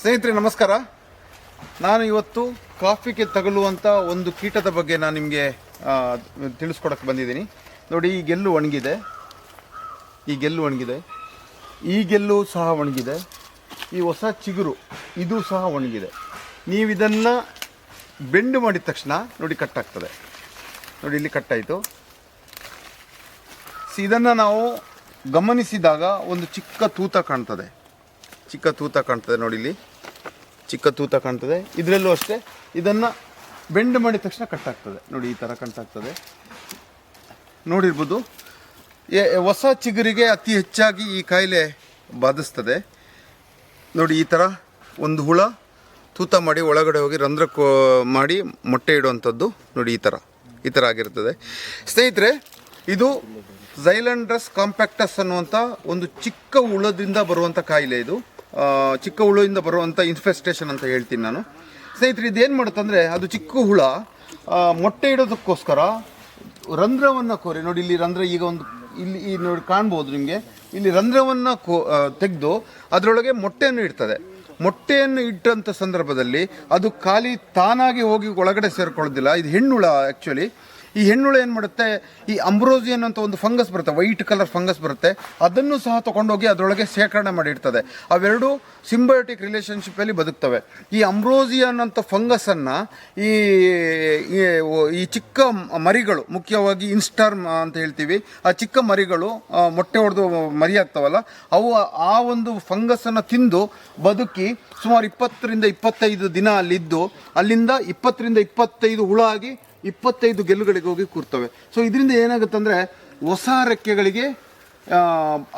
ಸ್ನೇಹಿತರೆ ನಮಸ್ಕಾರ. ನಾನು ಇವತ್ತು ಕಾಫಿಗೆ ತಗುಲುವಂಥ ಒಂದು ಕೀಟದ ಬಗ್ಗೆ ನಾನು ನಿಮಗೆ ತಿಳಿಸ್ಕೊಡಕ್ಕೆ ಬಂದಿದ್ದೀನಿ. ನೋಡಿ, ಈ ಗೆಲ್ಲು ಒಣಗಿದೆ, ಈ ಗೆಲ್ಲು ಸಹ ಒಣಗಿದೆ, ಈ ಹೊಸ ಚಿಗುರು ಇದು ಸಹ ಒಣಗಿದೆ. ನೀವು ಇದನ್ನು ಬೆಂಡು ಮಾಡಿದ ತಕ್ಷಣ ನೋಡಿ ಕಟ್ಟಾಗ್ತದೆ. ನೋಡಿ, ಇಲ್ಲಿ ಕಟ್ಟಾಯಿತು. ಇದನ್ನು ನಾವು ಗಮನಿಸಿದಾಗ ಒಂದು ಚಿಕ್ಕ ತೂತ ಕಾಣ್ತದೆ. ನೋಡಿ, ಇಲ್ಲಿ ಚಿಕ್ಕ ತೂತ ಕಾಣ್ತದೆ. ಇದರಲ್ಲೂ ಅಷ್ಟೇ, ಇದನ್ನು ಬೆಂಡ್ ಮಾಡಿದ ತಕ್ಷಣ ಕಟ್ಟಾಗ್ತದೆ. ನೋಡಿ, ಈ ಥರ ಕಟ್ಟಾಗ್ತದೆ. ನೋಡಿರ್ಬೋದು, ಹೊಸ ಚಿಗುರಿಗೆ ಅತಿ ಹೆಚ್ಚಾಗಿ ಈ ಕಾಯಿಲೆ ಬಾಧಿಸ್ತದೆ. ನೋಡಿ, ಈ ಥರ ಒಂದು ಹುಳ ತೂತ ಮಾಡಿ ಒಳಗಡೆ ಹೋಗಿ ರಂಧ್ರ ಮಾಡಿ ಮೊಟ್ಟೆ ಇಡುವಂಥದ್ದು. ನೋಡಿ, ಈ ಥರ ಆಗಿರ್ತದೆ. ಸ್ನೇಹಿತರೆ, ಇದು ಝೈಲಂಡ್ರಸ್ ಕಾಂಪ್ಯಾಕ್ಟಸ್ ಅನ್ನುವಂಥ ಒಂದು ಚಿಕ್ಕ ಹುಳದಿಂದ ಬರುವಂಥ ಕಾಯಿಲೆ. ಇದು ಚಿಕ್ಕ ಹುಳುವಿಂದ ಬರುವಂಥ ಇನ್ಫೆಸ್ಟೇಷನ್ ಅಂತ ಹೇಳ್ತೀನಿ ನಾನು. ಸ್ನೇಹಿತರೆ, ಇದೇನು ಮಾಡುತ್ತಂದರೆ, ಅದು ಚಿಕ್ಕ ಹುಳ ಮೊಟ್ಟೆ ಇಡೋದಕ್ಕೋಸ್ಕರ ರಂಧ್ರವನ್ನು ಕೋರಿ, ನೋಡಿ ಇಲ್ಲಿ ರಂಧ್ರ, ಈಗ ಒಂದು ಇಲ್ಲಿ ನೋಡಿ ಕಾಣ್ಬೋದು ನಿಮಗೆ, ಇಲ್ಲಿ ರಂಧ್ರವನ್ನು ತೆಗೆದು ಅದರೊಳಗೆ ಮೊಟ್ಟೆಯನ್ನು ಇಡ್ತದೆ. ಮೊಟ್ಟೆಯನ್ನು ಇಟ್ಟಂಥ ಸಂದರ್ಭದಲ್ಲಿ ಅದು ಖಾಲಿ ತಾನಾಗಿ ಹೋಗಿ ಒಳಗಡೆ ಸೇರ್ಕೊಳ್ಳೋದಿಲ್ಲ. ಇದು ಹೆಣ್ಣುಳ. ಆ್ಯಕ್ಚುಲಿ ಈ ಹೆಣ್ಣುಳ ಏನು ಮಾಡುತ್ತೆ, ಈ ಅಂಬ್ರೋಸಿಯನ್ ಅಂತ ಒಂದು ಫಂಗಸ್ ಬರುತ್ತೆ, ವೈಟ್ ಕಲರ್ ಫಂಗಸ್ ಬರುತ್ತೆ, ಅದನ್ನು ಸಹ ತೊಗೊಂಡೋಗಿ ಅದರೊಳಗೆ ಶೇಖರಣೆ ಮಾಡಿಡ್ತದೆ. ಅವೆರಡು ಸಿಂಬಯೋಟಿಕ್ ರಿಲೇಷನ್ಶಿಪ್ಪಲ್ಲಿ ಬದುಕ್ತವೆ. ಈ ಅಂಬ್ರೋಸಿಯನ್ ಅಂತ ಫಂಗಸನ್ನು ಈ ಚಿಕ್ಕ ಮರಿಗಳು, ಮುಖ್ಯವಾಗಿ ಇನ್ಸ್ಟಾರ್ಮ್ ಅಂತ ಹೇಳ್ತೀವಿ, ಆ ಚಿಕ್ಕ ಮರಿಗಳು ಮೊಟ್ಟೆ ಹೊಡೆದು ಮರಿ ಆಗ್ತಾವಲ್ಲ, ಅವು ಆ ಒಂದು ಫಂಗಸನ್ನು ತಿಂದು ಬದುಕಿ ಸುಮಾರು 20 ರಿಂದ 25 ದಿನ ಅಲ್ಲಿದ್ದು, ಅಲ್ಲಿಂದ 20 ರಿಂದ 25 ಹುಳ ಆಗಿ 25 ಗೆಲ್ಲುಗಳಿಗೆ ಹೋಗಿ ಕೂರ್ತವೆ. ಸೊ ಇದರಿಂದ ಏನಾಗುತ್ತೆ ಅಂದರೆ, ಹೊಸ ರೆಕ್ಕೆಗಳಿಗೆ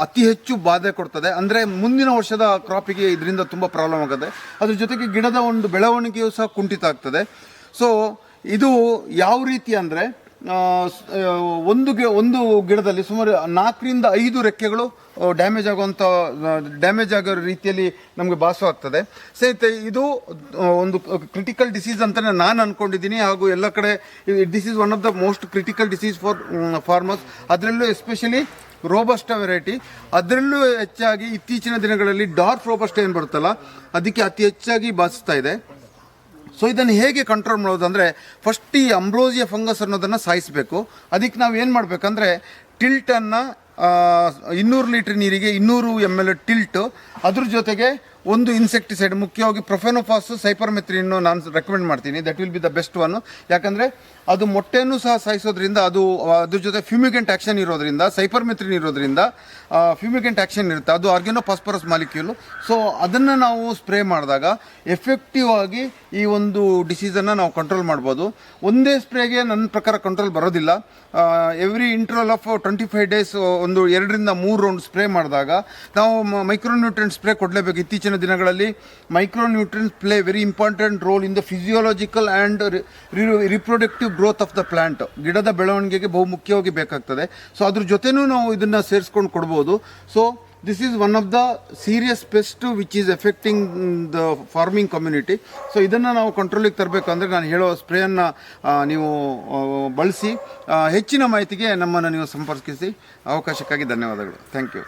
ಅತಿ ಹೆಚ್ಚು ಬಾಧೆ ಕೊಡ್ತದೆ. ಅಂದರೆ ಮುಂದಿನ ವರ್ಷದ ಕ್ರಾಪಿಗೆ ಇದರಿಂದ ತುಂಬ ಪ್ರಾಬ್ಲಮ್ ಆಗುತ್ತೆ. ಅದ್ರ ಜೊತೆಗೆ ಗಿಡದ ಒಂದು ಬೆಳವಣಿಗೆಯೂ ಸಹ ಕುಂಠಿತ ಆಗ್ತದೆ. ಸೊ ಇದು ಯಾವ ರೀತಿ ಅಂದರೆ, ಒಂದು ಗಿಡದಲ್ಲಿ ಸುಮಾರು 4 ರಿಂದ 5 ರೆಕ್ಕೆಗಳು ಡ್ಯಾಮೇಜ್ ಆಗೋ ರೀತಿಯಲ್ಲಿ ನಮಗೆ ಭಾಸವಾಗ್ತದೆ. ಸ್ನೇಹಿತರೆ, ಇದು ಒಂದು ಕ್ರಿಟಿಕಲ್ ಡಿಸೀಸ್ ಅಂತಲೇ ನಾನು ಅಂದ್ಕೊಂಡಿದ್ದೀನಿ. ಹಾಗೂ ಎಲ್ಲ ಕಡೆ this is one of the most critical disease for farmers. ಅದರಲ್ಲೂ ಎಸ್ಪೆಷಲಿ ರೋಬಸ್ಟಾ ವೆರೈಟಿ, ಅದರಲ್ಲೂ ಹೆಚ್ಚಾಗಿ ಇತ್ತೀಚಿನ ದಿನಗಳಲ್ಲಿ ಡಾರ್ಕ್ ರೋಬಸ್ಟಾ ಏನು ಬರುತ್ತಲ್ಲ, ಅದಕ್ಕೆ ಅತಿ ಹೆಚ್ಚಾಗಿ ಬಾಧಿಸ್ತಾ ಇದೆ. ಸೊ ಇದನ್ನು ಹೇಗೆ ಕಂಟ್ರೋಲ್ ಮಾಡೋದು ಅಂದರೆ, ಫಸ್ಟ್ ಈ ಅಂಬ್ರೋಸಿಯಾ ಫಂಗಸ್ ಅನ್ನೋದನ್ನು ಸಾಯಿಸಬೇಕು. ಅದಕ್ಕೆ ನಾವು ಏನು ಮಾಡಬೇಕಂದ್ರೆ, ಟಿಲ್ಟನ್ನು 200 ಲೀಟ್ರ್ ನೀರಿಗೆ 200 ml ಟಿಲ್ಟು, ಅದ್ರ ಜೊತೆಗೆ ಒಂದು ಇನ್ಸೆಕ್ಟಿಸೈಡ್, ಮುಖ್ಯವಾಗಿ ಪ್ರೊಫೆನೋಫಾಸ್, ಸೈಪರ್ಮೆಥ್ರಿನ್ ನಾನು ರೆಕಮೆಂಡ್ ಮಾಡ್ತೀನಿ. That will be the best one. ಯಾಕಂದರೆ ಅದು ಮೊಟ್ಟೆಯನ್ನು ಸಹ ಸಾಯಿಸೋದ್ರಿಂದ, ಅದ್ರ ಜೊತೆ ಫ್ಯೂಮಿಗೆಂಟ್ ಆ್ಯಕ್ಷನ್ ಇರೋದ್ರಿಂದ, ಸೈಪರ್ಮೆಥ್ರಿನ್ ಇರೋದ್ರಿಂದ ಫ್ಯೂಮಿಗೆಂಟ್ ಆ್ಯಕ್ಷನ್ ಇರುತ್ತೆ. ಅದು ಆರ್ಗ್ಯಾನೋಫಾಸ್ಫರಸ್ ಮಾಲಿಕ್ಯೂಲು. ಸೊ ಅದನ್ನು ನಾವು ಸ್ಪ್ರೇ ಮಾಡಿದಾಗ ಎಫೆಕ್ಟಿವ್ ಆಗಿ ಈ ಒಂದು ಡಿಸೀಸನ್ನು ನಾವು ಕಂಟ್ರೋಲ್ ಮಾಡ್ಬೋದು. ಒಂದೇ ಸ್ಪ್ರೇಗೆ ನನ್ನ ಪ್ರಕಾರ ಕಂಟ್ರೋಲ್ ಬರೋದಿಲ್ಲ. ಎವ್ರಿ ಇಂಟರ್ವಲ್ ಆಫ್ 25 ಡೇಸ್ ಒಂದು 2 ರಿಂದ 3 ರೌಂಡ್ ಸ್ಪ್ರೇ ಮಾಡಿದಾಗ ನಾವು ಮೈಕ್ರೋನ್ಯೂಟ್ರಿಯೆಂಟ್ ಸ್ಪ್ರೇ ಕೊಡಲೇಬೇಕು. ಇತ್ತೀಚಿನ ದಿನಗಳಲ್ಲಿ micronutrients play very important role in the physiological and reproductive growth of the plant. ಗಿಡದ ಬೆಳವಣಿಗೆಗೆ ಬಹುಮುಖ್ಯವಾಗಿ ಬೇಕಾಗ್ತದೆ. ಸೊ ಅದ್ರ ಜೊತೆನೂ ನಾವು ಇದನ್ನು ಸೇರಿಸ್ಕೊಂಡು ಕೊಡ್ಬೋದು. So this is one of the serious pest which is affecting the farming community. So ಇದನ್ನು ನಾವು ಕಂಟ್ರೋಲಿಗೆ ತರಬೇಕಂದ್ರೆ ನಾನು ಹೇಳೋ ಸ್ಪ್ರೇಯನ್ನು ನೀವು ಬಳಸಿ. ಹೆಚ್ಚಿನ ಮಾಹಿತಿಗೆ ನಮ್ಮನ್ನು ನೀವು ಸಂಪರ್ಕಿಸಿ. ಅವಕಾಶಕ್ಕಾಗಿ ಧನ್ಯವಾದಗಳು. Thank you.